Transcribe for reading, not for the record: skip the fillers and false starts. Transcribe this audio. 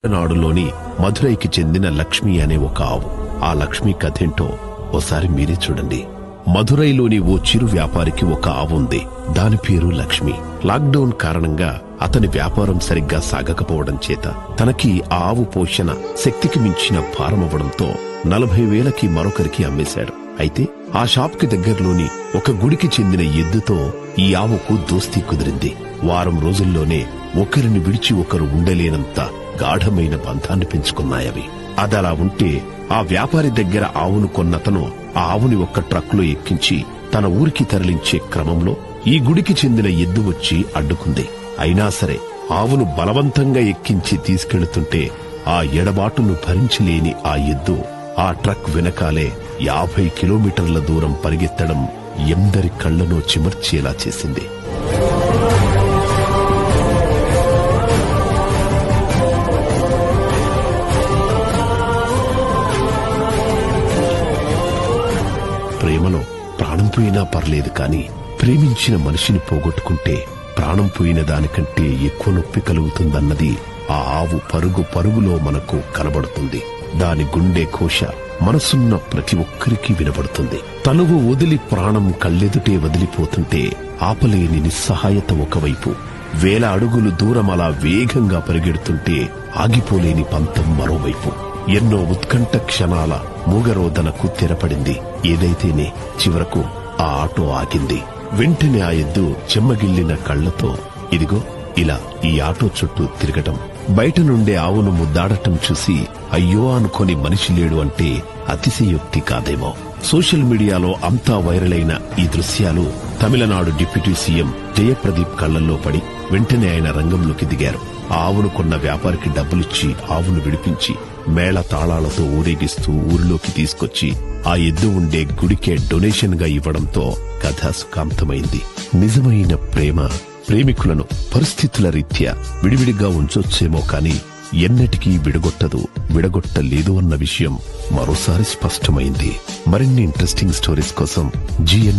నాడులోని మధురైకి చెందిన లక్ష్మి అనే ఒక ఆవు. ఆ లక్ష్మి కథేంటో ఓసారి మీరే చూడండి. మధురైలోని ఓ చిరు వ్యాపారికి ఒక ఆవు ఉంది. దాని పేరు లక్ష్మి. లాక్డౌన్ కారణంగా అతని వ్యాపారం సరిగ్గా సాగకపోవడం చేత తనకి ఆ ఆవు పోషణ శక్తికి మించిన భారమవ్వడంతో 40,000కి మరొకరికి అమ్మేశాడు. అయితే ఆ షాప్ కి దగ్గరలోని ఒక గుడికి చెందిన ఎద్దుతో ఈ ఆవుకు దోస్తీ కుదిరింది. వారం రోజుల్లోనే ఒకరిని విడిచి ఒకరు ఉండలేనంత గాఢమైన బంధాన్ని పెంచుకున్నాయవి. అదలా ఉంటే ఆ వ్యాపారి దగ్గర ఆవును కొన్నతను ఆ ఆవుని ఒక్క ట్రక్కులో ఎక్కించి తన ఊరికి తరలించే క్రమంలో ఈ గుడికి చెందిన ఎద్దు వచ్చి అడ్డుకుంది. అయినా సరే ఆవును బలవంతంగా ఎక్కించి తీసుకెళ్తుంటే ఆ ఎడబాటును భరించలేని ఆ ఎద్దు ఆ ట్రక్ వెనకాలే 50 కిలోమీటర్ల దూరం పరిగెత్తడం ఎందరి కళ్లను చిమర్చేలా చేసింది. ప్రేమలో ప్రాణం పోయినా పర్లేదు కాని ప్రేమించిన మనిషిని పోగొట్టుకుంటే ప్రాణం పోయిన దానికంటే ఎక్కువ నొప్పి కలుగుతుందన్నది ఆ ఆవు పరుగు పరుగులో మనకు కనబడుతుంది. దాని గుండె ఘోష మనసున్న ప్రతి ఒక్కరికి వినబడుతుంది. తనువు వదిలి ప్రాణం కళ్ళెదుటే వదిలిపోతుంటే ఆపలేని నిస్సహాయత ఒకవైపు, 1000 అడుగులు దూరం అలా వేగంగా పరిగెడుతుంటే ఆగిపోలేని పంతం మరోవైపు. ఎన్నో ఉత్కంఠ క్షణాల మూగరోదనకు తెరపడింది. ఏదైతేనే చివరకు ఆ ఆటో ఆగింది. వెంటనే ఆ ఎద్దు చెమ్మగిల్లిన కళ్లతో ఇదిగో ఇలా ఈ ఆటో చుట్టూ తిరగటం, బయట నుండే ఆవును ముద్దాడటం చూసి అయ్యో అనుకొని మనిషి లేడు అంటే అతిశయోక్తి కాదేమో. సోషల్ మీడియాలో అంతా వైరల్ అయిన ఈ దృశ్యాలు తమిళనాడు డిప్యూటీ సీఎం జయప్రదీప్ కళ్లల్లో పడి వెంటనే ఆయన రంగంలోకి దిగారు. ఆ ఆవును కొన్న వ్యాపారికి డబ్బులిచ్చి ఆవును విడిపించి మేళ తాళాలతో ఊరేగిస్తూ ఊరిలోకి తీసుకొచ్చి ఆ ఎద్దు ఉండే గుడికే డొనేషన్ గా ఇవ్వడంతో కథ సుఖాంతమైంది. నిజమైన ప్రేమ ప్రేమికులను పరిస్థితుల రీత్యా విడివిడిగా ఉంచొచ్చేమో కాని ఎన్నటికీ విడగొట్టలేదు అన్న విషయం మరోసారి స్పష్టమైంది. మరిన్ని ఇంట్రెస్టింగ్ స్టోరీస్ కోసం GN